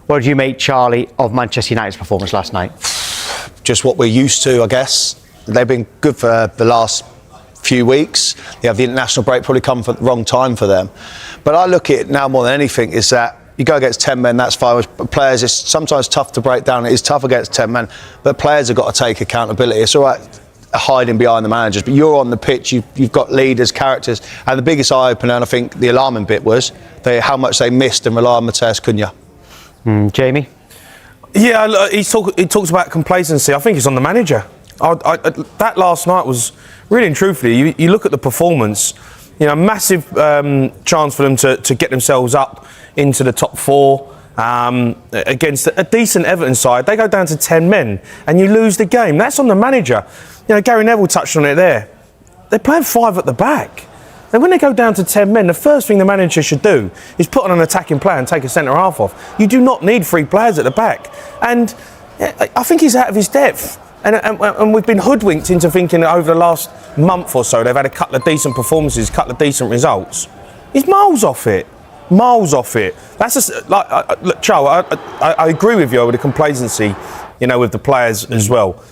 What do you make, Charlie, of Manchester United's performance last night? Just what we're used to, I guess. They've been good for the last few weeks. They have the international break probably come for the wrong time for them. But I look at it now more than anything is that you go against 10 men, that's fine. Players, it's sometimes tough to break down. It is tough against 10 men, but players have got to take accountability. It's all right hiding behind the managers, but you're on the pitch, you've got leaders, characters, and the biggest eye-opener, and I think the alarming bit was how much they missed and relied on Matheus Cunha. Jamie? Yeah, he talks about complacency. I think it's on the manager. That last night was really and truthfully, you look at the performance, massive chance for them to get themselves up into the top four against a decent Everton side. They go down to 10 men and you lose the game. That's on the manager. Gary Neville touched on it there. They're playing 5 at the back. And when they go down to 10 men, the first thing the manager should do is put on an attacking player and take a centre-half off. You do not need 3 players at the back. And I think he's out of his depth. And we've been hoodwinked into thinking that over the last month or so they've had a couple of decent performances, a couple of decent results. He's miles off it. Miles off it. That's just, look, Charles, I agree with you with the complacency, with the players as well.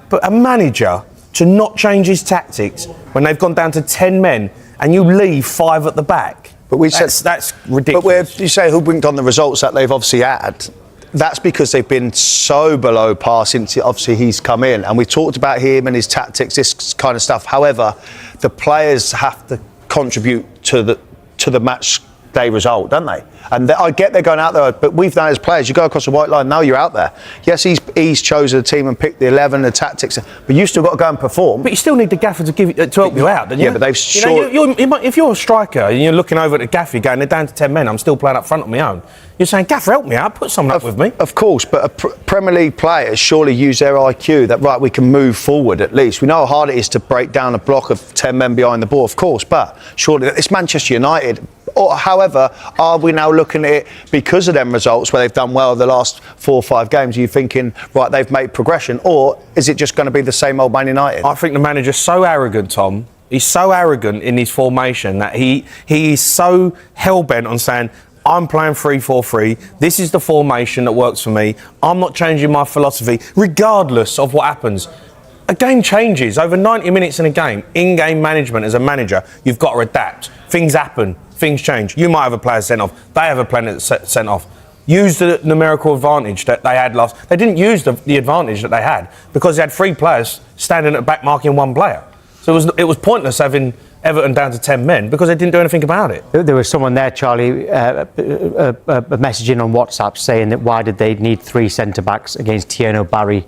But a manager to not change his tactics when they've gone down to 10 men and you leave 5 at the back. But that's ridiculous. But you say hoodwinked on the results that they've obviously had. That's because they've been so below par since obviously he's come in, and we talked about him and his tactics, this kind of stuff. However, the players have to contribute to the match day result, don't they? And I get they're going out there, but we've done as players, you go across the white line, now you're out there. Yes, he's chosen a team and picked the 11, the tactics, but you've still got to go and perform. But you still need the gaffer to help you out, don't you? Yeah, but they've if you're a striker and you're looking over at the gaffer going, they're down to 10 men, I'm still playing up front on my own. You're saying, gaffer, help me out, put someone up with me. Of course, but Premier League players surely use their IQ that, right, we can move forward at least. We know how hard it is to break down a block of 10 men behind the ball, of course, but surely it's Manchester United. Or, however, are we now looking at it because of them results where they've done well the last 4 or 5 games? Are you thinking, right, they've made progression? Or is it just going to be the same old Man United? I think the manager's so arrogant, Tom. He's so arrogant in his formation that he is so hell-bent on saying, I'm playing 3-4-3. This is the formation that works for me. I'm not changing my philosophy, regardless of what happens. A game changes. Over 90 minutes in a game, in-game management as a manager, you've got to adapt. Things happen. Things change. You might have a player sent off. They have a player sent off. Use the numerical advantage that they had last. They didn't use the advantage that they had because they had 3 players standing at the back marking 1 player. So it was pointless having Everton down to 10 men because they didn't do anything about it. There was someone there, Charlie, messaging on WhatsApp saying that why did they need 3 centre-backs against Tierno Barry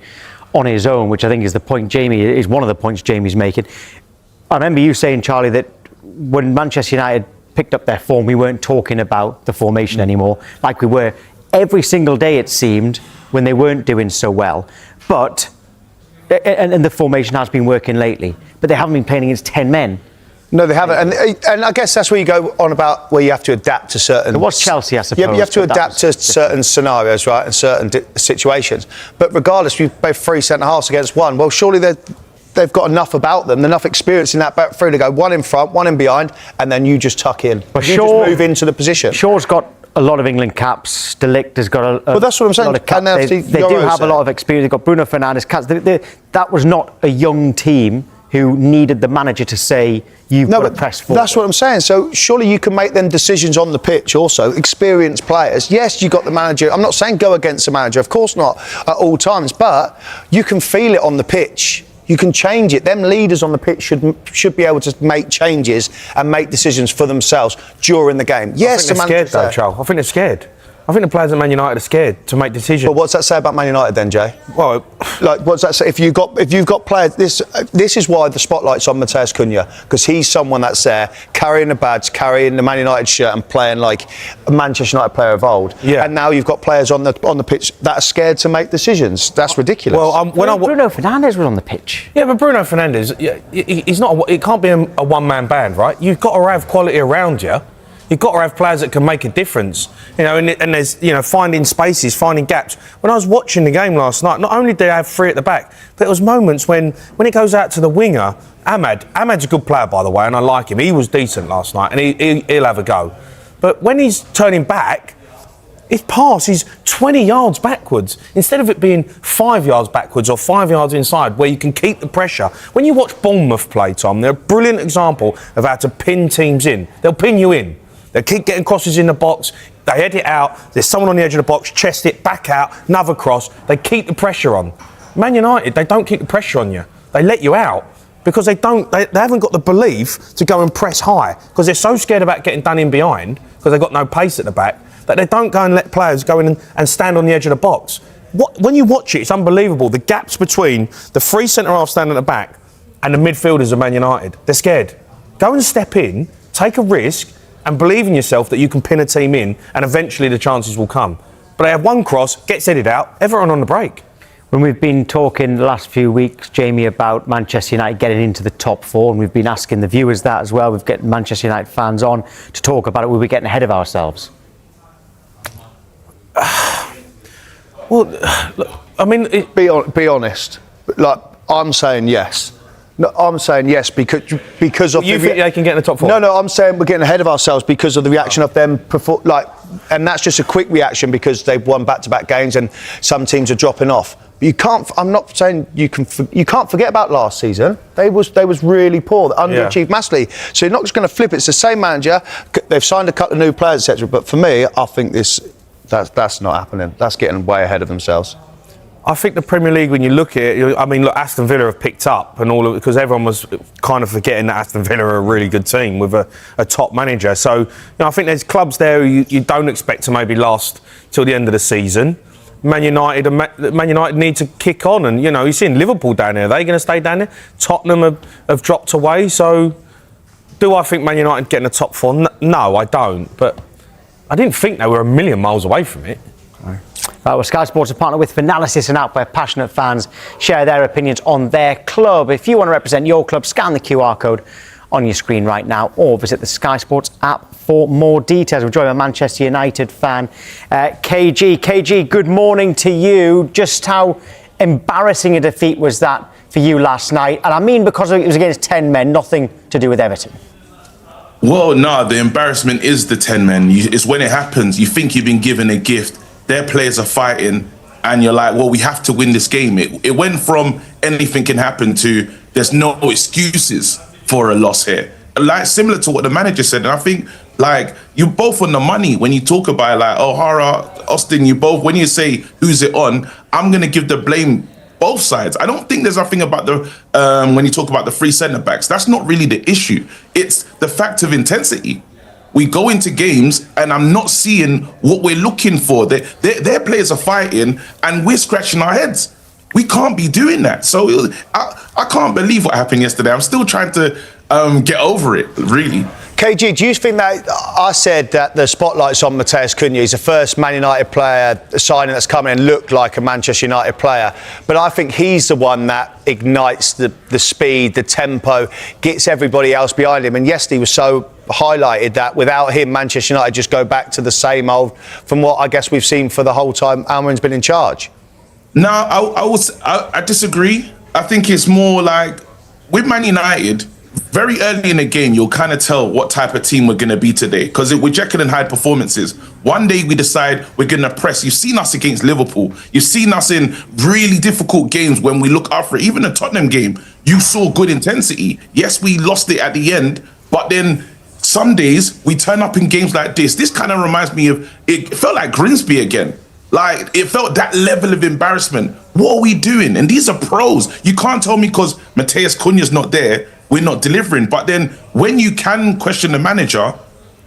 on his own, which I think is the point is one of the points Jamie's making. I remember you saying, Charlie, that when Manchester United picked up their form, we weren't talking about the formation anymore, like we were every single day, it seemed, when they weren't doing so well. But, and the formation has been working lately, but they haven't been playing against 10 men. No, they haven't. And I guess that's where you go on about where you have to adapt to certain... It was Chelsea, I suppose. Yeah, but you have to adapt to certain scenarios, right, and certain situations. But regardless, you play 3 centre-halves against 1. Well, surely they've got enough about them, enough experience in that back 3 to go 1 in front, 1 in behind, and then you just tuck in. But you just move into the position. Shaw's got a lot of England caps. De Ligt has got a well, that's what I'm saying. lot of caps. They do have a lot of experience. They've got Bruno Fernandes caps. That was not a young team who needed the manager to say, you've got to press forward. That's what I'm saying. So surely you can make them decisions on the pitch also. Experienced players. Yes, you got the manager. I'm not saying go against the manager. Of course not at all times. But you can feel it on the pitch. You can change it. Them leaders on the pitch should be able to make changes and make decisions for themselves during the game. Yes, I think they're scared though, Charles. I think they're scared. I think the players at Man United are scared to make decisions. But what's that say about Man United then, Jay? Well, like, what's that say? If you've got players, this is why the spotlight's on Matheus Cunha, because he's someone that's there carrying the badge, carrying the Man United shirt, and playing like a Manchester United player of old. Yeah. And now you've got players on the pitch that are scared to make decisions. That's ridiculous. Well, Bruno Fernandes was on the pitch. Yeah, but Bruno Fernandes, he's not. It can't be a one-man band, right? You've got to have quality around you. You've got to have players that can make a difference, and there's, finding spaces, finding gaps. When I was watching the game last night, not only did they have 3 at the back, but there was moments when it goes out to the winger, Ahmad's a good player, by the way, and I like him. He was decent last night, and he'll have a go. But when he's turning back, His pass is 20 yards backwards instead of it being 5 yards backwards or 5 yards inside where you can keep the pressure. When you watch Bournemouth play, Tom, they're a brilliant example of how to pin teams in. They'll pin you in. They keep getting crosses in the box. They head it out. There's someone on the edge of the box, chest it, back out, another cross. They keep the pressure on. Man United, they don't keep the pressure on you. They let you out because they haven't got the belief to go and press high because they're so scared about getting done in behind because they've got no pace at the back that they don't go and let players go in and stand on the edge of the box. When you watch it, it's unbelievable. The gaps between the three centre-halves standing at the back and the midfielders of Man United. They're scared. Go and step in, take a risk and believe in yourself that you can pin a team in and eventually the chances will come. But they have one cross, gets headed out, Everton on the break. When we've been talking the last few weeks, Jamie, about Manchester United getting into the top four, and we've been asking the viewers that as well, we've got Manchester United fans on to talk about it, we'll be getting ahead of ourselves. Well, look, I mean... Be honest. Like, I'm saying yes. No, I'm saying yes because of... You think they can get in the top four? No, I'm saying we're getting ahead of ourselves because of the reaction of them, and that's just a quick reaction because they've won back-to-back games and some teams are dropping off. You can't. I'm not saying you can't forget about last season. They was really poor. They underachieved massively. So you're not just going to flip it. It's the same manager. They've signed a couple of new players, etc. But for me, I think that's not happening. That's getting way ahead of themselves. I think the Premier League, when you look at it, I mean, look, Aston Villa have picked up and all of it because everyone was kind of forgetting that Aston Villa are a really good team with a top manager. So, I think there's clubs there you don't expect to maybe last till the end of the season. Man United need to kick on, and you're seeing Liverpool down there. Are they going to stay down there? Tottenham have dropped away. So, do I think Man United get in the top four? No, I don't. But I didn't think they were a million miles away from it. Well, Sky Sports are partnered with Analysis and out where passionate fans share their opinions on their club. If you want to represent your club, scan the QR code on your screen right now or visit the Sky Sports app for more details. We're joined by Manchester United fan KG. KG, good morning to you. Just how embarrassing a defeat was that for you last night? And I mean because it was against 10 men, nothing to do with Everton. Well, no, the embarrassment is the 10 men. It's when it happens, you think you've been given a gift, their players are fighting, and you're like, well, we have to win this game. It went from anything can happen to there's no excuses for a loss here. Like, similar to what the manager said, and I think, like, you're both on the money when you talk about, like, O'Hara, Austin, you both, when you say who's it on, I'm going to give the blame both sides. I don't think there's nothing about when you talk about the three centre-backs, that's not really the issue. It's the fact of intensity. We go into games and I'm not seeing what we're looking for. Their players are fighting and we're scratching our heads. We can't be doing that. So I can't believe what happened yesterday. I'm still trying to get over it, really. KG, do you think that I said that the spotlight's on Mateus Cunha? He's the first Man United player signing that's come in and looked like a Manchester United player. But I think he's the one that ignites the speed, the tempo, gets everybody else behind him. And yesterday was so highlighted that without him, Manchester United just go back to the same old from what I guess we've seen for the whole time Almiron's been in charge. No, I disagree. I think it's more like with Man United, very early in the game, you'll kind of tell what type of team we're going to be today. Because with Jekyll and Hyde performances, one day we decide we're going to press. You've seen us against Liverpool. You've seen us in really difficult games when we look after it. Even the Tottenham game, you saw good intensity. Yes, we lost it at the end, but then some days we turn up in games like this. This kind of reminds me of, it felt like Grimsby again. Like, it felt that level of embarrassment. What are we doing? And these are pros. You can't tell me because Mateus Cunha's not there, we're not delivering. But then when you can question the manager,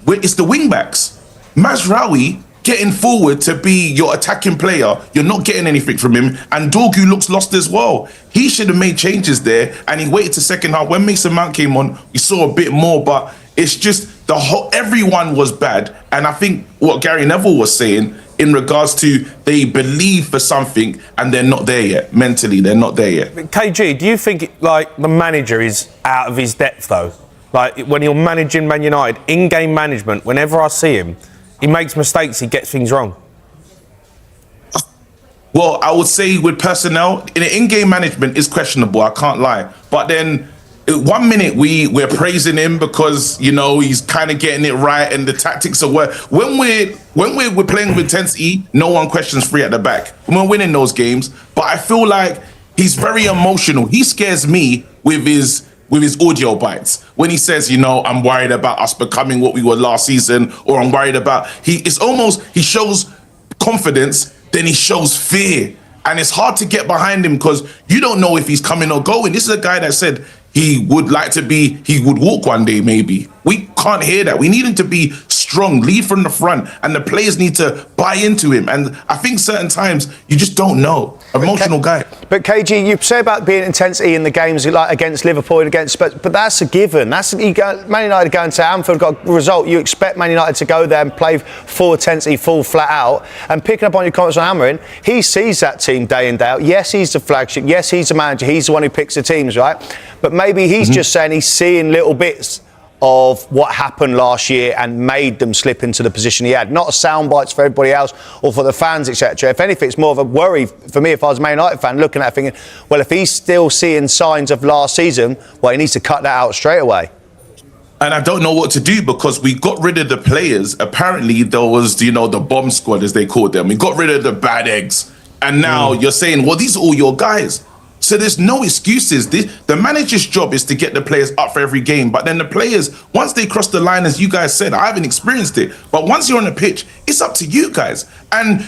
it's the wing-backs. Mazraoui getting forward to be your attacking player, you're not getting anything from him. And Dorgu looks lost as well. He should have made changes there and he waited to second half. When Mason Mount came on, we saw a bit more, but it's just everyone was bad. And I think what Gary Neville was saying in regards to they believe for something and they're not there yet. Mentally, they're not there yet. KG, do you think like the manager is out of his depth though? Like when you're managing Man United, in-game management, whenever I see him, he makes mistakes, he gets things wrong. Well, I would say with personnel, in-game management is questionable, I can't lie. But then 1 minute we're praising him because he's kind of getting it right and the tactics are work. When we're playing with intensity, no one questions free at the back. When we're winning those games, but I feel like he's very emotional. He scares me with his audio bites when he says, I'm worried about us becoming what we were last season, or I'm worried about. It's almost he shows confidence, then he shows fear. And it's hard to get behind him because you don't know if he's coming or going. This is a guy that said he would walk one day, maybe. We can't hear that. We need him to be strong, lead from the front, and the players need to buy into him. And I think certain times you just don't know. Emotional guy. But KG, you say about being intensity in the games like against Liverpool and against Spurs, but that's a given. Man United going to Anfield, got a result. You expect Man United to go there and play full intensity, full flat out. And picking up on your comments on Amorim, he sees that team day in, day out. Yes, he's the flagship. Yes, he's the manager. He's the one who picks the teams, right? But maybe he's just saying he's seeing little bits of what happened last year and made them slip into the position he had. Not a sound bites for everybody else or for the fans, etc. If anything, it's more of a worry for me if I was a Man United fan looking at it thinking, well, if he's still seeing signs of last season, well, he needs to cut that out straight away. And I don't know what to do because we got rid of the players. Apparently, there was, the bomb squad, as they called them. We got rid of the bad eggs. And now you're saying, well, these are all your guys. So there's no excuses. The manager's job is to get the players up for every game. But then the players, once they cross the line, as you guys said, I haven't experienced it. But once you're on the pitch, it's up to you guys. And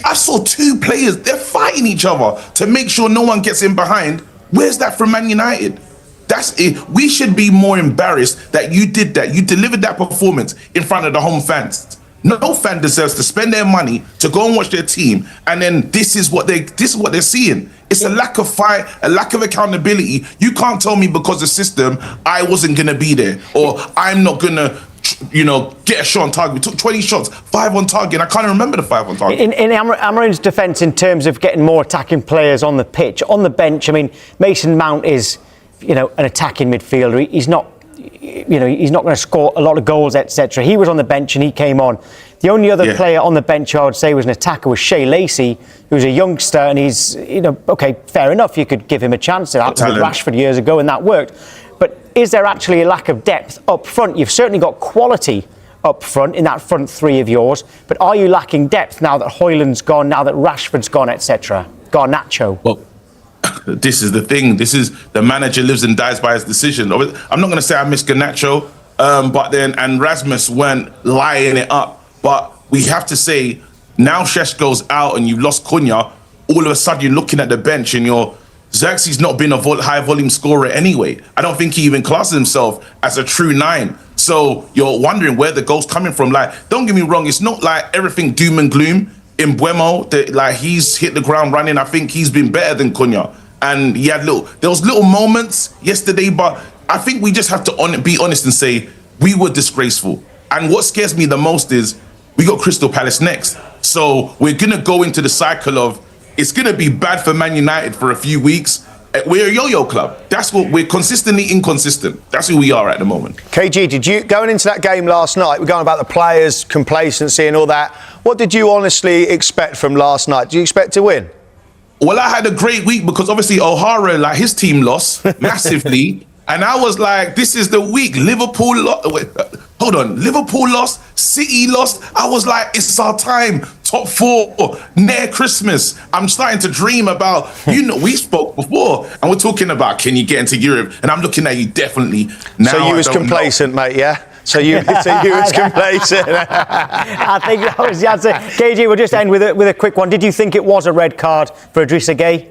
I saw two players, they're fighting each other to make sure no one gets in behind. Where's that from Man United? That's it. We should be more embarrassed that you did that. You delivered that performance in front of the home fans. No fan deserves to spend their money to go and watch their team, and then this is what they're seeing. It's a lack of fight, a lack of accountability. You can't tell me because of the system I wasn't gonna be there, or I'm not gonna, get a shot on target. We took 20 shots, 5 on target. I can't remember the 5 on target. In Amorim's defence, in terms of getting more attacking players on the pitch, on the bench, I mean, Mason Mount is, an attacking midfielder. He's not. He's not going to score a lot of goals, etc. He was on the bench and he came on. The only other player on the bench who I would say was an attacker was Shea Lacey, who's a youngster, and he's, okay, fair enough, you could give him a chance. It happened with Rashford years ago and that worked. But is there actually a lack of depth up front? You've certainly got quality up front in that front three of yours, but are you lacking depth now that Højlund's gone, now that Rashford's gone, etc.? Garnacho. Well, this is the thing. This is the manager lives and dies by his decision. I'm not going to say I miss Garnacho, but then and Rasmus weren't lying it up. But we have to say now Šeško's out and you've lost Cunha. All of a sudden you're looking at the bench and Xerxes not been a high volume scorer anyway. I don't think he even classes himself as a true 9. So you're wondering where the goal's coming from. Like, don't get me wrong, it's not like everything doom and gloom. In Buemo, he's hit the ground running. I think he's been better than Cunha. And he had there was little moments yesterday, but I think we just have to be honest and say we were disgraceful. And what scares me the most is we got Crystal Palace next. So we're going to go into the cycle of it's going to be bad for Man United for a few weeks. We're a yo-yo club. That's what we're consistently inconsistent. That's who we are at the moment. KG, did you going into that game last night? We're going about the players' complacency and all that. What did you honestly expect from last night? Do you expect to win? Well, I had a great week because obviously O'Hara, his team lost massively. And I was like, this is the week. Liverpool lost, City lost. I was like, it's our time. Top 4 near Christmas. I'm starting to dream about, we spoke before and we're talking about, can you get into Europe? And I'm looking at you definitely. Now so you was complacent, mate, yeah? So you was complacent. I think that was the answer. KG, we'll just end with a quick one. Did you think it was a red card for Idrissa Gueye?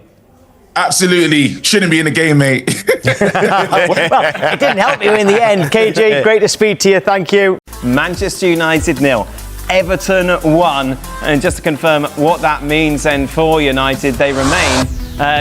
Absolutely. Shouldn't be in the game, mate. Well, it didn't help you in the end. KG, great to speak to you. Thank you. Manchester United 0. Everton 1. And just to confirm what that means then for United, they remain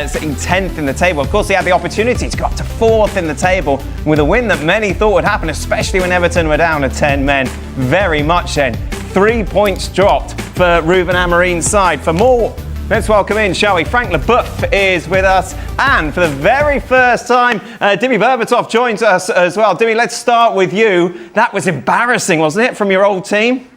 sitting 10th in the table. Of course, they had the opportunity to go up to 4th in the table with a win that many thought would happen, especially when Everton were down to 10 men. Very much then. 3 points dropped for Ruben Amorim's side. For more, let's welcome in, shall we? Frank Leboeuf is with us, and for the very first time, Dimi Berbatov joins us as well. Dimi, let's start with you. That was embarrassing, wasn't it, from your old team?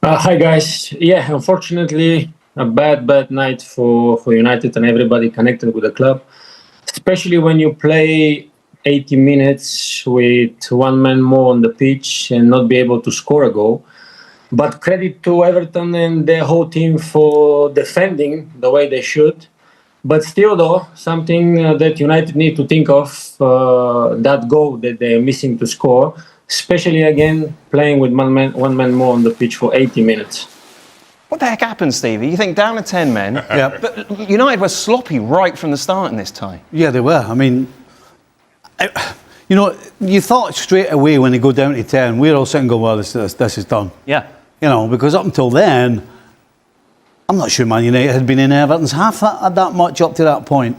Hi, guys. Yeah, unfortunately, a bad night for United and everybody connected with the club. especially when you play 80 minutes with one man more on the pitch and not be able to score a goal. But credit to Everton and their whole team for defending the way they should. But still, though, something that United need to think of, that goal that they're missing to score, especially again playing with one man more on the pitch for 80 minutes. What the heck happened, Stevie? You think down to 10 men, Yeah. but United were sloppy right from the start in this tie. Yeah, they were. I mean, you thought straight away when they go down to 10, we're all sitting going, well, this is done. Yeah. Because up until then, I'm not sure Man United had been in Everton's half that much up to that point.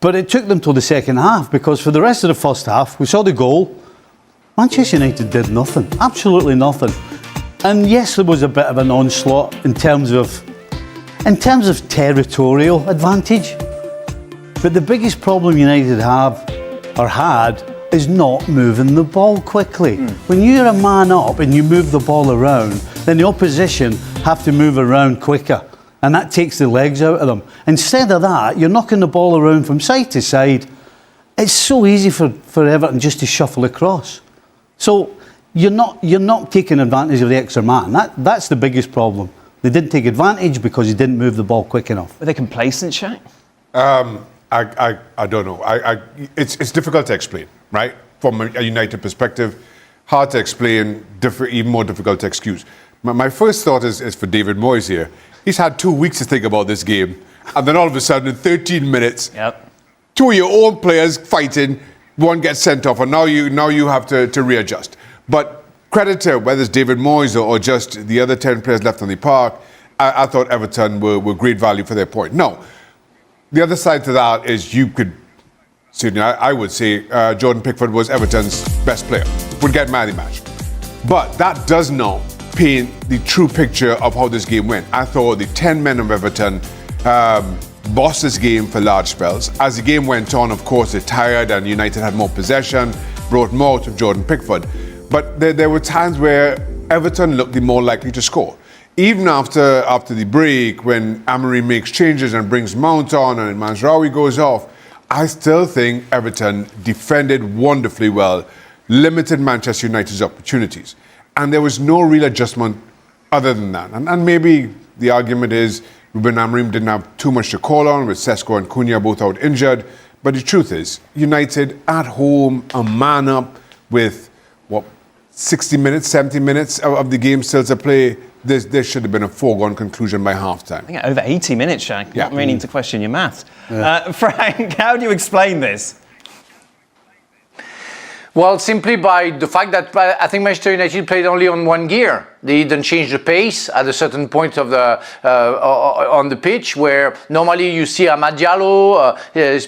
But it took them till the second half, because for the rest of the first half, we saw the goal. Manchester United did nothing, absolutely nothing. And yes, there was a bit of an onslaught in terms of territorial advantage. But the biggest problem United had is not moving the ball quickly. When you're a man up and you move the ball around, then the opposition have to move around quicker. And that takes the legs out of them. Instead of that, you're knocking the ball around from side to side. It's so easy for Everton just to shuffle across. So you're not taking advantage of the extra man. That's the biggest problem. They didn't take advantage because he didn't move the ball quick enough. Were they complacent, Shaq? I don't know. It's difficult to explain, right? From a United perspective, hard to explain, even more difficult to excuse. My first thought is for David Moyes here. He's had 2 weeks to think about this game, and then all of a sudden, in 13 minutes, two of your own players fighting, one gets sent off, and now you have to readjust. But credit to whether it's David Moyes or just the other 10 players left on the park, I thought Everton were great value for their point. No, the other side to that is you could, certainly I would say Jordan Pickford was Everton's best player, would get man of the match. But that does not paint the true picture of how this game went. I thought the 10 men of Everton bossed this game for large spells. As the game went on, of course, they tired and United had more possession, brought more to Jordan Pickford. But there were times where Everton looked the more likely to score. Even after the break, when Amorim makes changes and brings Mount on and Mazraoui goes off, I still think Everton defended wonderfully well, limited Manchester United's opportunities. And there was no real adjustment other than that. And maybe the argument is Ruben Amorim didn't have too much to call on, with Sesko and Cunha both out injured. But the truth is, United at home, a man up with, 60 minutes, 70 minutes of the game still to play, there should have been a foregone conclusion by halftime. I think over 80 minutes, Shaq. Yeah. Not meaning to question your maths. Frank, how do you explain this? Well, simply by the fact that I think Manchester United played only on one gear. They didn't change the pace at a certain point of the on the pitch, where normally you see Amad Diallo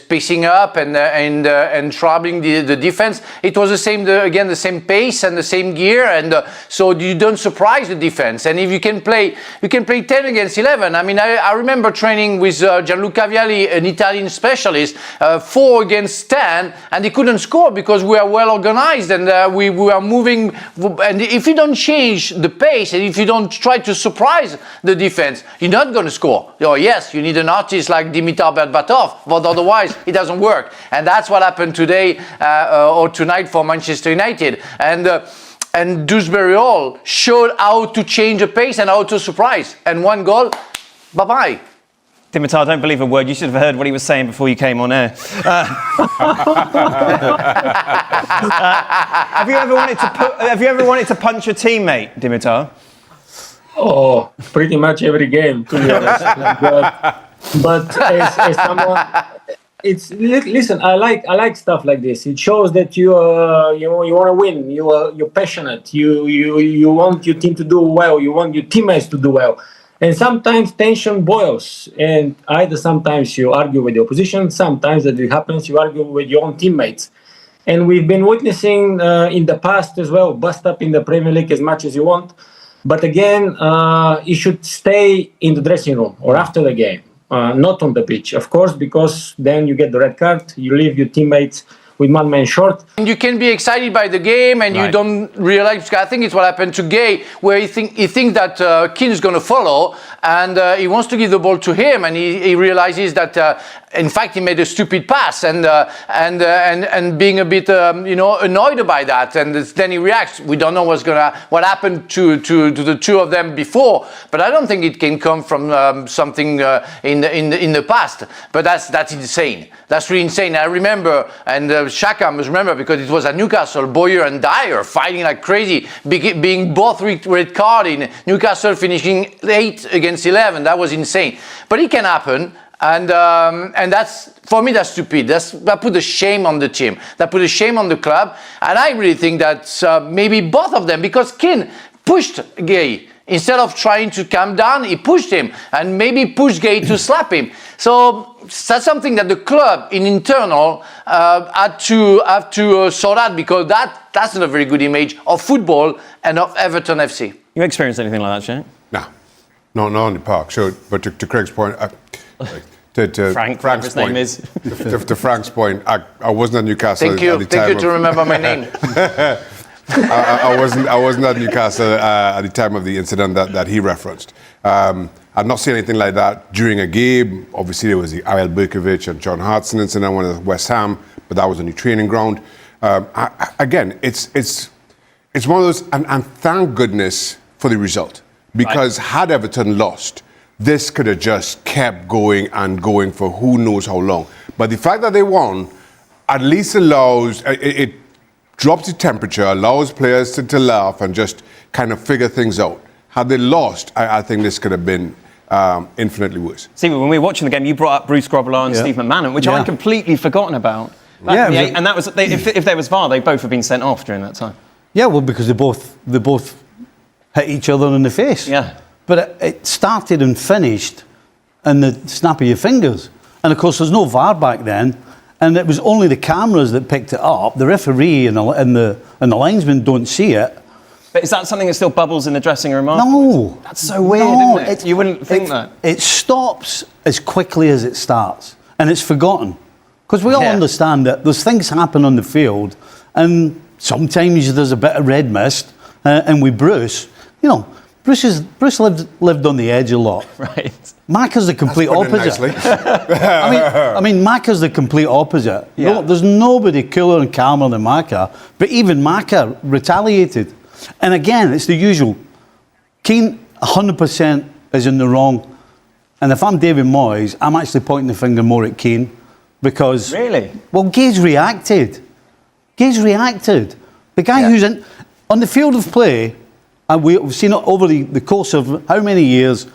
pacing up and troubling the defense. It was the same, the same pace and the same gear, and so you don't surprise the defense. And if you can play 10 against 11. I mean, I remember training with Gianluca Vialli, an Italian specialist, 4 against 10, and they couldn't score because we are well organized and we are moving. And if you don't change the pace, and if you don't try to surprise the defense, you're not going to score. Yes, you need an artist like Dimitar Berbatov, but otherwise it doesn't work. And that's what happened today or tonight for Manchester United. And Dewsbury Hall showed how to change the pace and how to surprise. And one goal, bye-bye. Dimitar, don't believe a word. You should have heard what he was saying before you came on air. Have you ever wanted to punch a teammate, Dimitar? Oh, pretty much every game, to be honest. but as someone, listen. I like stuff like this. It shows that you want to win. You're passionate. You want your team to do well. You want your teammates to do well. And sometimes tension boils, and either sometimes you argue with the opposition, sometimes that it happens you argue with your own teammates. And we've been witnessing in the past as well, bust up in the Premier League as much as you want. But again, you should stay in the dressing room or after the game, not on the pitch, of course, because then you get the red card, you leave your teammates with 1 man short. And you can be excited by the game, and you don't realize. I think it's what happened to Gay, where he thinks that Keane is going to follow, and he wants to give the ball to him, and he realizes that in fact he made a stupid pass, and being a bit annoyed by that, and then he reacts. We don't know what happened to the two of them before, but I don't think it can come from something in the past. But that's insane. That's really insane. I remember, and Xhaka must remember, because it was at Newcastle, Boyer and Dyer fighting like crazy, being both red card in Newcastle, finishing 8 against 11. That was insane. But it can happen. And that's, for me, that's stupid. That put a shame on the team. That put a shame on the club. And I really think that maybe both of them, because Keane pushed Gay. Instead of trying to calm down, he pushed him, and maybe pushed Gay to slap him. So that's something that the club in internal had to sort out, because that's not a very good image of football and of Everton FC. You experienced anything like that, Shane? No, not on the park. So, but to Craig's point, to Frank's name point, is. to Frank's point, I wasn't at Newcastle. Thank you to remember my name. I wasn't at Newcastle at the time of the incident that he referenced. I'd not seen anything like that during a game. Obviously, there was the Ariel Berkovic and John Hartson incident when at West Ham, but that was on the training ground. Again, it's one of those, and thank goodness for the result, because had Everton lost, this could have just kept going and going for who knows how long. But the fact that they won at least allows it drops the temperature, allows players to laugh and just kind of figure things out. Had they lost, I think this could have been infinitely worse. Stephen, when we were watching the game, you brought up Bruce Grobbelaar and Steve McMahon, which I'd completely forgotten about. And that was if there was VAR, they both have been sent off during that time. Yeah, well, because they both hit each other in the face. Yeah. But it started and finished in the snap of your fingers. And of course, there's no VAR back then. And it was only the cameras that picked it up. The referee and the linesman don't see it. But is that something that still bubbles in the dressing room? No. That's so weird, isn't it? You wouldn't think that. It stops as quickly as it starts. And it's forgotten. Because we all understand that there's things happen on the field. And sometimes there's a bit of red mist. And with Bruce, Bruce lived on the edge a lot. Right. Macca's the complete opposite. I mean, Macca's the complete opposite. Yeah. No, there's nobody cooler and calmer than Macca. But even Macca retaliated. And again, it's the usual. Keane 100% is in the wrong. And if I'm David Moyes, I'm actually pointing the finger more at Keane. Because... Really? Well, Gay's reacted. The guy who's on the field of play, and we've seen it over the course of how many years,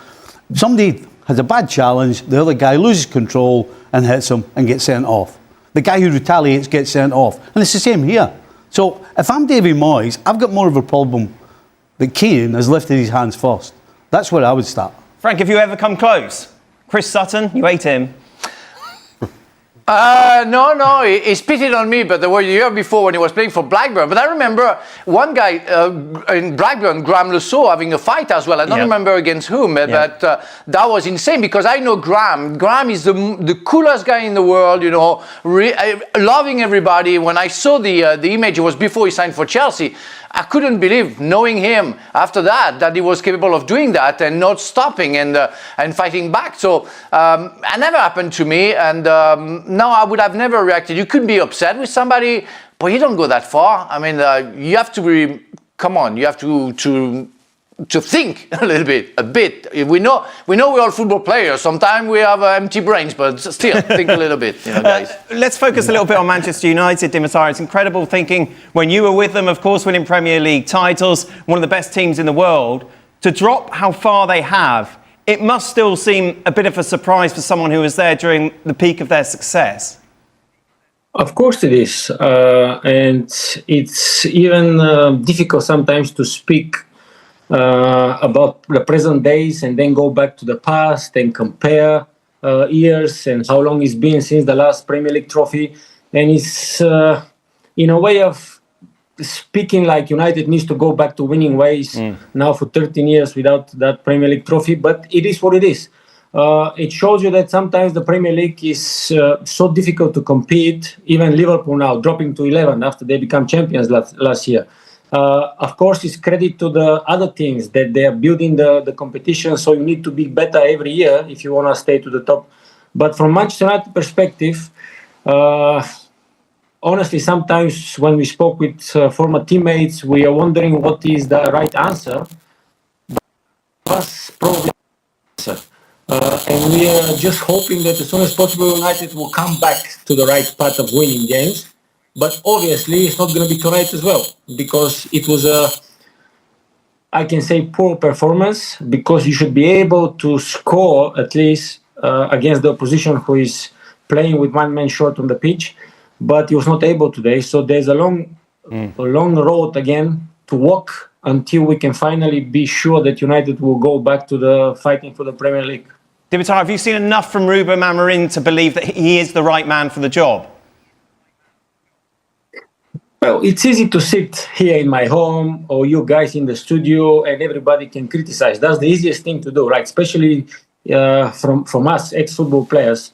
somebody has a bad challenge, the other guy loses control and hits him and gets sent off. The guy who retaliates gets sent off. And it's the same here. So if I'm David Moyes, I've got more of a problem that Keane has lifted his hands first. That's where I would start. Frank, have you ever come close? Chris Sutton, you ate him. No, he spit it on me, but the year before when he was playing for Blackburn. But I remember one guy in Blackburn, Graham Lasso, having a fight as well. I don't remember against whom, but that was insane, because I know Graham. Graham is the coolest guy in the world, loving everybody. When I saw the image, it was before he signed for Chelsea. I couldn't believe, knowing him after that he was capable of doing that and not stopping and fighting back. So it never happened to me, and no, I would have never reacted. You could be upset with somebody, but you don't go that far. I mean, you have to be. Come on, you have to think a bit. We know we're all football players. Sometimes we have empty brains, but still think a little bit, guys. Let's focus a little bit on Manchester United, Dimitar. It's incredible thinking when you were with them, of course, winning Premier League titles, one of the best teams in the world. To drop how far they have, it must still seem a bit of a surprise for someone who was there during the peak of their success. Of course it is. And it's even difficult sometimes to speak about the present days and then go back to the past and compare years and how long it's been since the last Premier League trophy. And it's in a way of speaking like United needs to go back to winning ways now for 13 years without that Premier League trophy. But it is what it is. It shows you that sometimes the Premier League is so difficult to compete. Even Liverpool now dropping to 11 after they become champions last year. Of course, it's credit to the other teams that they are building the competition. So you need to be better every year if you want to stay to the top. But from Manchester United perspective, honestly, sometimes when we spoke with former teammates, we are wondering what is the right answer. Us probably answer. And we are just hoping that as soon as possible, United will come back to the right path of winning games. But obviously, it's not going to be tonight as well, because it was I can say, poor performance, because you should be able to score at least against the opposition who is playing with one man short on the pitch. But he was not able today. So there's a long road again to walk until we can finally be sure that United will go back to the fighting for the Premier League. Dimitar, have you seen enough from Ruben Amorim to believe that he is the right man for the job? Well, it's easy to sit here in my home or you guys in the studio and everybody can criticize. That's the easiest thing to do, right? Especially from us, ex-football players.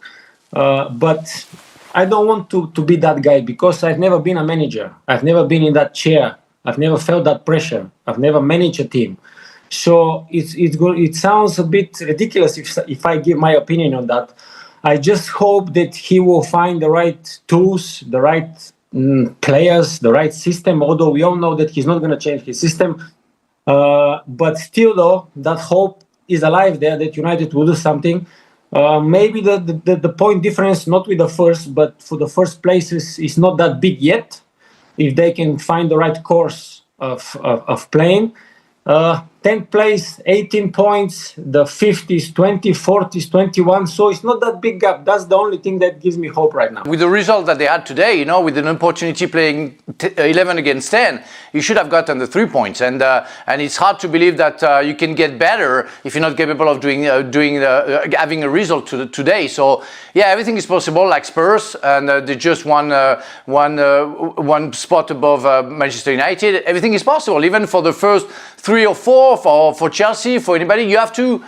But I don't want to be that guy, because I've never been a manager. I've never been in that chair. I've never felt that pressure. I've never managed a team. So it sounds a bit ridiculous if I give my opinion on that. I just hope that he will find the right tools, the right players, the right system, although we all know that he's not going to change his system. But still, though, that hope is alive there that United will do something. Maybe the point difference, not with the first, but for the first places, is not that big yet. If they can find the right course of playing. 10th place, 18 points, the 50s, 20, 40s, 21. So it's not that big gap. That's the only thing that gives me hope right now. With the result that they had today, you know, with an opportunity playing 11 against 10, you should have gotten the 3 points. And it's hard to believe that you can get better if you're not capable of having a result today. So yeah, everything is possible, like Spurs, and they're just one spot above Manchester United. Everything is possible, even for the first 3 or 4, for Chelsea, for anybody. You have to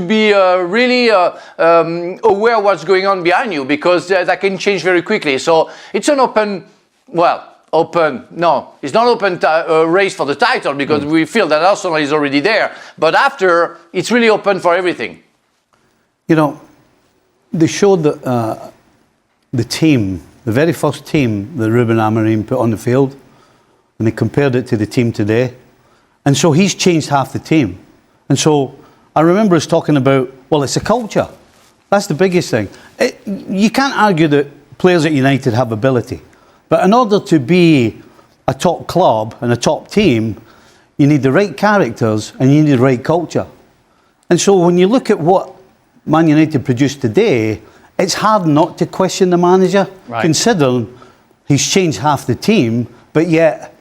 be really aware of what's going on behind you, because that can change very quickly. So it's an it's not open race for the title, because we feel that Arsenal is already there. But after, it's really open for everything. You know, they showed that the team, the very first team that Ruben Amorim put on the field, and they compared it to the team today. And so he's changed half the team. And so I remember us talking about, well, it's a culture. That's the biggest thing. You can't argue that players at United have ability. But in order to be a top club and a top team, you need the right characters and you need the right culture. And so when you look at what Man United produced today, it's hard not to question the manager, considering he's changed half the team, but yet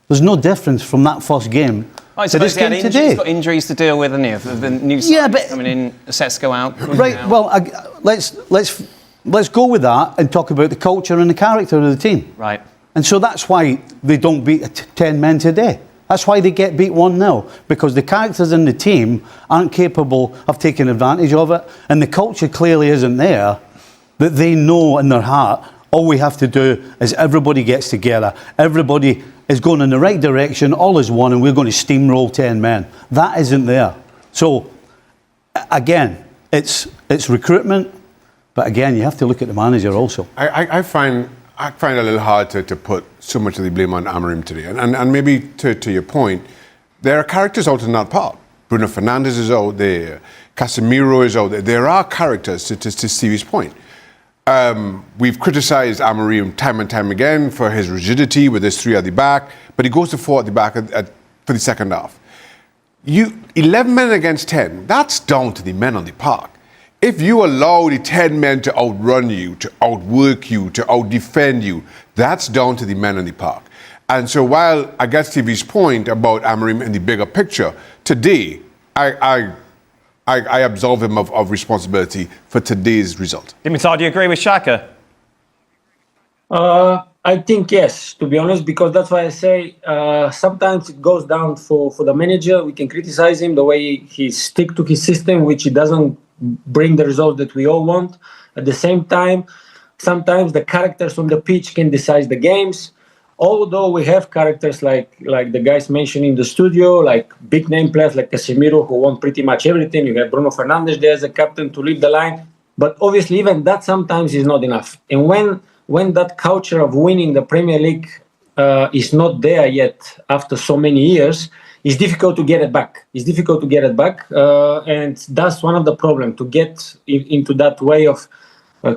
there's no difference from that first game to this game today. He's got injuries to deal with, hasn't he? The new signings coming in, sets go out. Right. Well, let's go with that and talk about the culture and the character of the team. Right. And so that's why they don't beat 10 men today. That's why they get beat 1-0, because the characters in the team aren't capable of taking advantage of it, and the culture clearly isn't there, that they know in their heart all we have to do is everybody gets together, everybody is going in the right direction, all is one, and we're going to steamroll 10 men. That isn't there. So, again, it's recruitment, but again, you have to look at the manager also. I find it a little hard to put so much of the blame on Amorim today. And maybe to your point, there are characters out in that park. Bruno Fernandes is out there. Casemiro is out there. There are characters, to Stevie's point. We've criticised Amorim time and time again for his rigidity with his 3 at the back, but he goes to 4 at the back for the second half. 11 men against 10, that's down to the men on the park. If you allow the 10 men to outrun you, to outwork you, to outdefend you, that's down to the men on the park. And so while I get Stevie's point about Amorim in the bigger picture, today I absolve him of responsibility for today's result. Dimitar, do you agree with Xhaka? I think yes, to be honest, because that's why I say sometimes it goes down for the manager. We can criticize him the way he stick to his system, which he doesn't bring the result that we all want. At the same time, sometimes the characters on the pitch can decide the games. Although we have characters like the guys mentioned in the studio, like big name players like Casemiro, who won pretty much everything. You have Bruno Fernandes there as a captain to lead the line. But obviously, even that sometimes is not enough. And when that culture of winning the Premier League is not there yet after so many years, it's difficult to get it back. And that's one of the problems, to get into that way of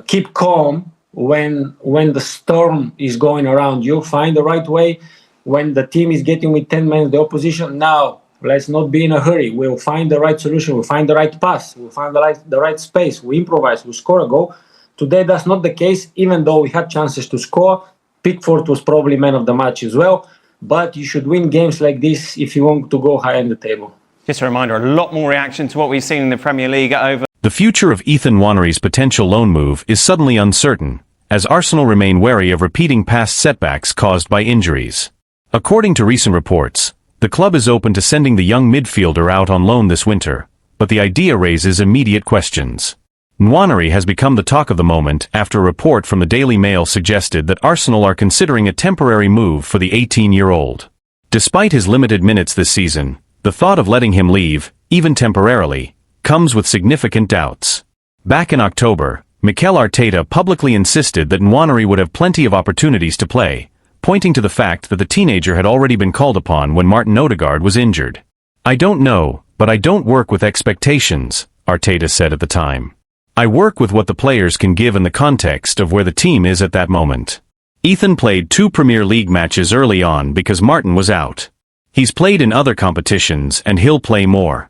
keep calm when the storm is going around you. Find the right way when the team is getting with 10 men, the opposition. Now, let's not be in a hurry. We'll find the right solution. We'll find the right pass. We'll find the right space. We improvise. We score a goal. Today, that's not the case, even though we had chances to score. Pickford was probably man of the match as well. But you should win games like this if you want to go high in the table. Just a reminder, a lot more reaction to what we've seen in the Premier League over. The future of Ethan Nwanery's potential loan move is suddenly uncertain, as Arsenal remain wary of repeating past setbacks caused by injuries. According to recent reports, the club is open to sending the young midfielder out on loan this winter, but the idea raises immediate questions. Nwanery has become the talk of the moment after a report from the Daily Mail suggested that Arsenal are considering a temporary move for the 18-year-old. Despite his limited minutes this season, the thought of letting him leave, even temporarily, comes with significant doubts. Back in October, Mikel Arteta publicly insisted that Nwanery would have plenty of opportunities to play, pointing to the fact that the teenager had already been called upon when Martin Odegaard was injured. "I don't know, but I don't work with expectations," Arteta said at the time. "I work with what the players can give in the context of where the team is at that moment." Ethan played 2 Premier League matches early on because Martin was out. He's played in other competitions and he'll play more.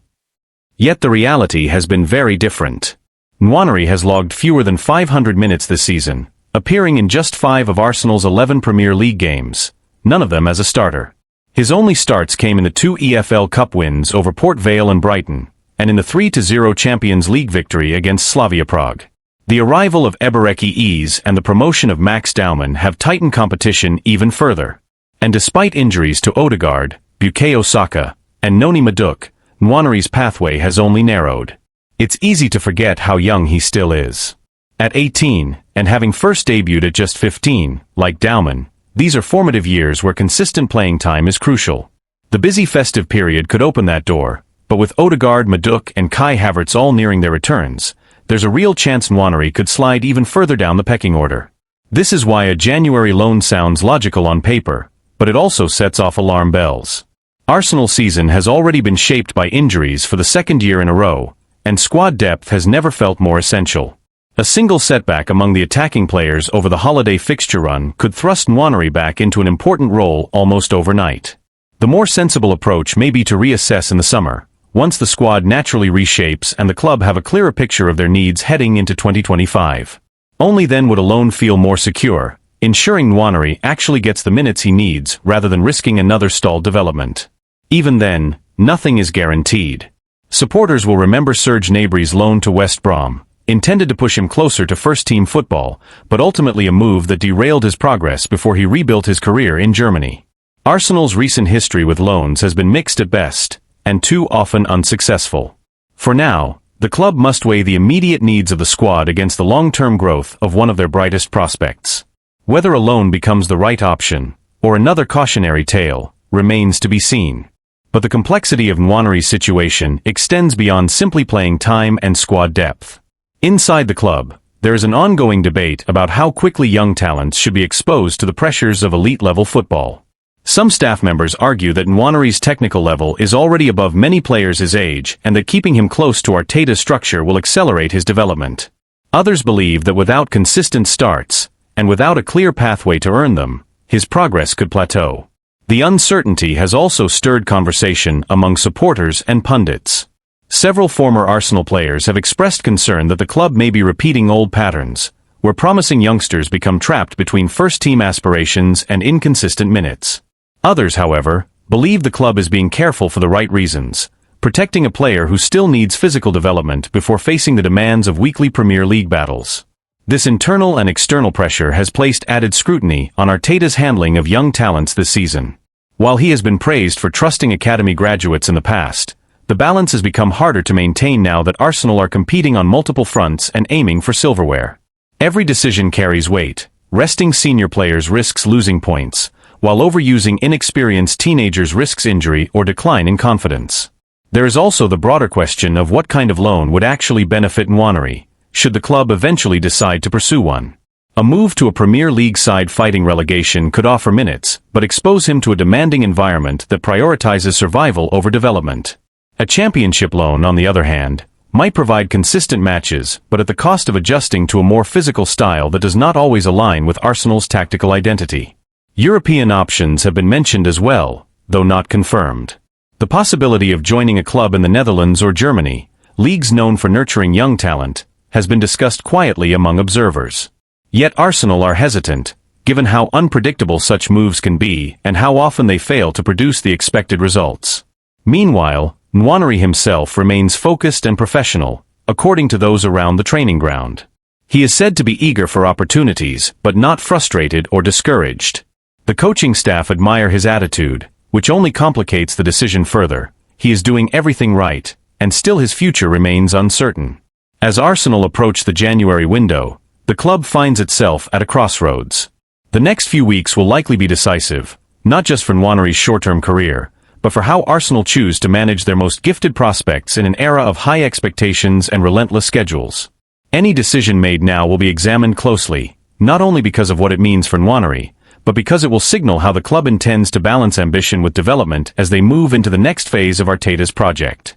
Yet the reality has been very different. Nwanery has logged fewer than 500 minutes this season, appearing in just 5 of Arsenal's 11 Premier League games, none of them as a starter. His only starts came in the 2 EFL Cup wins over Port Vale and Brighton, and in the 3-0 Champions League victory against Slavia Prague. The arrival of Ebereki Eze and the promotion of Max Daumann have tightened competition even further. And despite injuries to Odegaard, Bukayo Saka, and Noni Madueke, Nwanery's pathway has only narrowed. It's easy to forget how young he still is. At 18, and having first debuted at just 15, like Daumann, these are formative years where consistent playing time is crucial. The busy festive period could open that door, but with Odegaard, Madueke, and Kai Havertz all nearing their returns, there's a real chance Nwanery could slide even further down the pecking order. This is why a January loan sounds logical on paper, but it also sets off alarm bells. Arsenal's season has already been shaped by injuries for the second year in a row, and squad depth has never felt more essential. A single setback among the attacking players over the holiday fixture run could thrust Nwanery back into an important role almost overnight. The more sensible approach may be to reassess in the summer, once the squad naturally reshapes and the club have a clearer picture of their needs heading into 2025. Only then would a loan feel more secure, ensuring Nwanery actually gets the minutes he needs rather than risking another stalled development. Even then, nothing is guaranteed. Supporters will remember Serge Gnabry's loan to West Brom, intended to push him closer to first-team football, but ultimately a move that derailed his progress before he rebuilt his career in Germany. Arsenal's recent history with loans has been mixed at best, and too often unsuccessful. For now, the club must weigh the immediate needs of the squad against the long-term growth of one of their brightest prospects. Whether a loan becomes the right option, or another cautionary tale, remains to be seen. But the complexity of Nwanery's situation extends beyond simply playing time and squad depth. Inside the club, there is an ongoing debate about how quickly young talents should be exposed to the pressures of elite-level football. Some staff members argue that Nwanery's technical level is already above many players his age and that keeping him close to Arteta's structure will accelerate his development. Others believe that without consistent starts, and without a clear pathway to earn them, his progress could plateau. The uncertainty has also stirred conversation among supporters and pundits. Several former Arsenal players have expressed concern that the club may be repeating old patterns, where promising youngsters become trapped between first-team aspirations and inconsistent minutes. Others, however, believe the club is being careful for the right reasons, protecting a player who still needs physical development before facing the demands of weekly Premier League battles. This internal and external pressure has placed added scrutiny on Arteta's handling of young talents this season. While he has been praised for trusting academy graduates in the past, The balance has become harder to maintain now that Arsenal are competing on multiple fronts and aiming for silverware. Every decision carries weight. Resting senior players risks losing points, while overusing inexperienced teenagers risks injury or decline in confidence. There is also the broader question of what kind of loan would actually benefit Nwaneri, should the club eventually decide to pursue one. A move to a Premier League side fighting relegation could offer minutes, but expose him to a demanding environment that prioritizes survival over development. A Championship loan, on the other hand, might provide consistent matches, but at the cost of adjusting to a more physical style that does not always align with Arsenal's tactical identity. European options have been mentioned as well, though not confirmed. The possibility of joining a club in the Netherlands or Germany, leagues known for nurturing young talent, has been discussed quietly among observers. Yet Arsenal are hesitant, given how unpredictable such moves can be and how often they fail to produce the expected results. Meanwhile, Nwaneri himself remains focused and professional, according to those around the training ground. He is said to be eager for opportunities, but not frustrated or discouraged. The coaching staff admire his attitude, which only complicates the decision further. He is doing everything right, and still his future remains uncertain. As Arsenal approach the January window, the club finds itself at a crossroads. The next few weeks will likely be decisive, not just for Nwaneri's short-term career, but for how Arsenal choose to manage their most gifted prospects in an era of high expectations and relentless schedules. Any decision made now will be examined closely, not only because of what it means for Nwaneri, but because it will signal how the club intends to balance ambition with development as they move into the next phase of Arteta's project.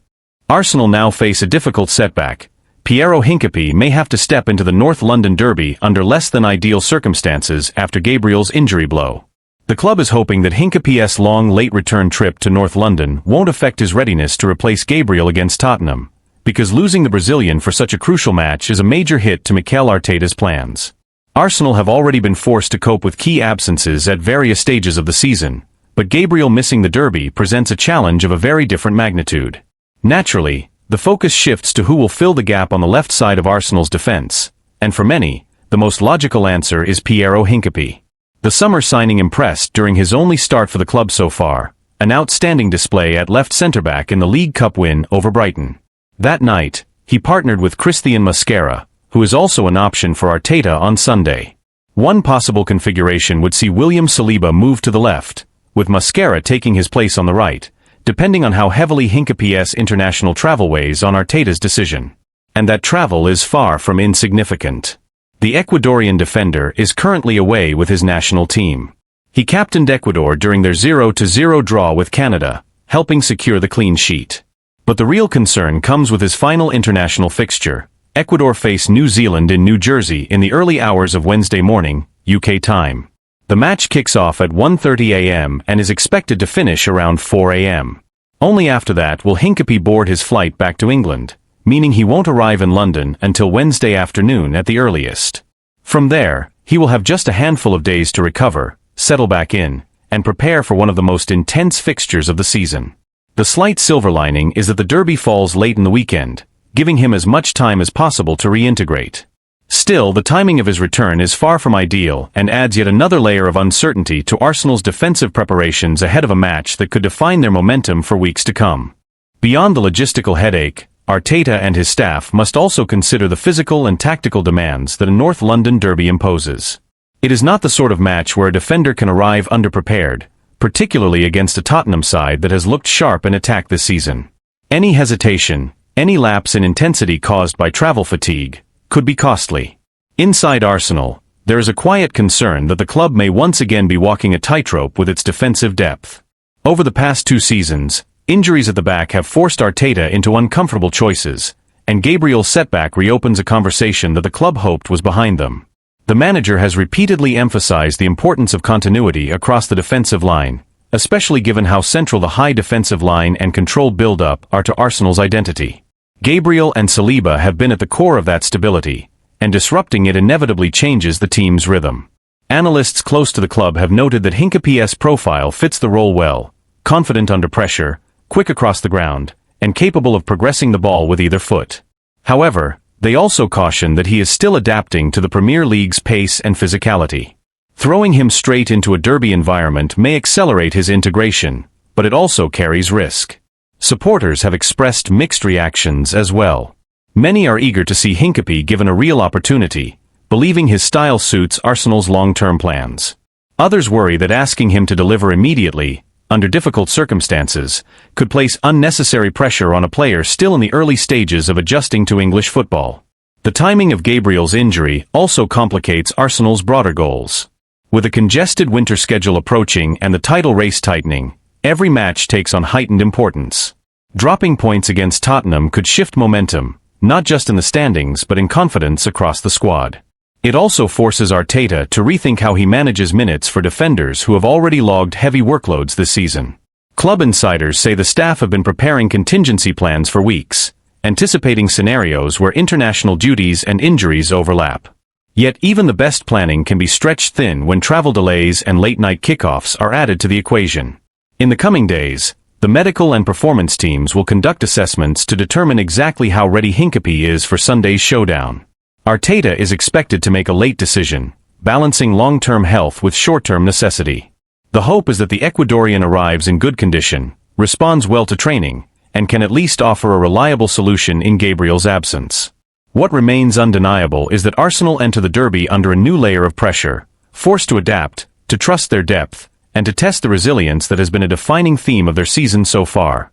Arsenal now face a difficult setback. Piero Hincapié may have to step into the North London derby under less than ideal circumstances after Gabriel's injury blow. The club is hoping that Hincapié's long late return trip to North London won't affect his readiness to replace Gabriel against Tottenham, because losing the Brazilian for such a crucial match is a major hit to Mikel Arteta's plans. Arsenal have already been forced to cope with key absences at various stages of the season, but Gabriel missing the derby presents a challenge of a very different magnitude. Naturally, the focus shifts to who will fill the gap on the left side of Arsenal's defense, and for many, the most logical answer is Piero Hincapié. The summer signing impressed during his only start for the club so far, an outstanding display at left centre-back in the League Cup win over Brighton. That night, he partnered with Christian Mosquera, who is also an option for Arteta on Sunday. One possible configuration would see William Saliba move to the left, with Mosquera taking his place on the right, depending on how heavily Hincapié's international travel weighs on Arteta's decision. And that travel is far from insignificant. The Ecuadorian defender is currently away with his national team. He captained Ecuador during their 0-0 draw with Canada, helping secure the clean sheet. But the real concern comes with his final international fixture. Ecuador face New Zealand in New Jersey in the early hours of Wednesday morning, UK time. The match kicks off at 1:30 a.m. and is expected to finish around 4 a.m. Only after that will Hincapié board his flight back to England, meaning he won't arrive in London until Wednesday afternoon at the earliest. From there, he will have just a handful of days to recover, settle back in, and prepare for one of the most intense fixtures of the season. The slight silver lining is that the derby falls late in the weekend, giving him as much time as possible to reintegrate. Still, the timing of his return is far from ideal and adds yet another layer of uncertainty to Arsenal's defensive preparations ahead of a match that could define their momentum for weeks to come. Beyond the logistical headache, Arteta and his staff must also consider the physical and tactical demands that a North London derby imposes. It is not the sort of match where a defender can arrive underprepared, particularly against a Tottenham side that has looked sharp in attack this season. Any hesitation, any lapse in intensity caused by travel fatigue, could be costly. Inside Arsenal, there is a quiet concern that the club may once again be walking a tightrope with its defensive depth. Over the past 2 seasons, injuries at the back have forced Arteta into uncomfortable choices, and Gabriel's setback reopens a conversation that the club hoped was behind them. The manager has repeatedly emphasized the importance of continuity across the defensive line, especially given how central the high defensive line and controlled build-up are to Arsenal's identity. Gabriel and Saliba have been at the core of that stability, and disrupting it inevitably changes the team's rhythm. Analysts close to the club have noted that Hincapié's profile fits the role well, confident under pressure, quick across the ground, and capable of progressing the ball with either foot. However, they also caution that he is still adapting to the Premier League's pace and physicality. Throwing him straight into a derby environment may accelerate his integration, but it also carries risk. Supporters have expressed mixed reactions as well. Many are eager to see Hincapie given a real opportunity, believing his style suits Arsenal's long-term plans. Others worry that asking him to deliver immediately, under difficult circumstances, could place unnecessary pressure on a player still in the early stages of adjusting to English football. The timing of Gabriel's injury also complicates Arsenal's broader goals. With a congested winter schedule approaching and the title race tightening, every match takes on heightened importance. Dropping points against Tottenham could shift momentum, not just in the standings but in confidence across the squad. It also forces Arteta to rethink how he manages minutes for defenders who have already logged heavy workloads this season. Club insiders say the staff have been preparing contingency plans for weeks, anticipating scenarios where international duties and injuries overlap. Yet even the best planning can be stretched thin when travel delays and late-night kickoffs are added to the equation. In the coming days, the medical and performance teams will conduct assessments to determine exactly how ready Hincapie is for Sunday's showdown. Arteta is expected to make a late decision, balancing long-term health with short-term necessity. The hope is that the Ecuadorian arrives in good condition, responds well to training, and can at least offer a reliable solution in Gabriel's absence. What remains undeniable is that Arsenal enter the derby under a new layer of pressure, forced to adapt, to trust their depth, and to test the resilience that has been a defining theme of their season so far.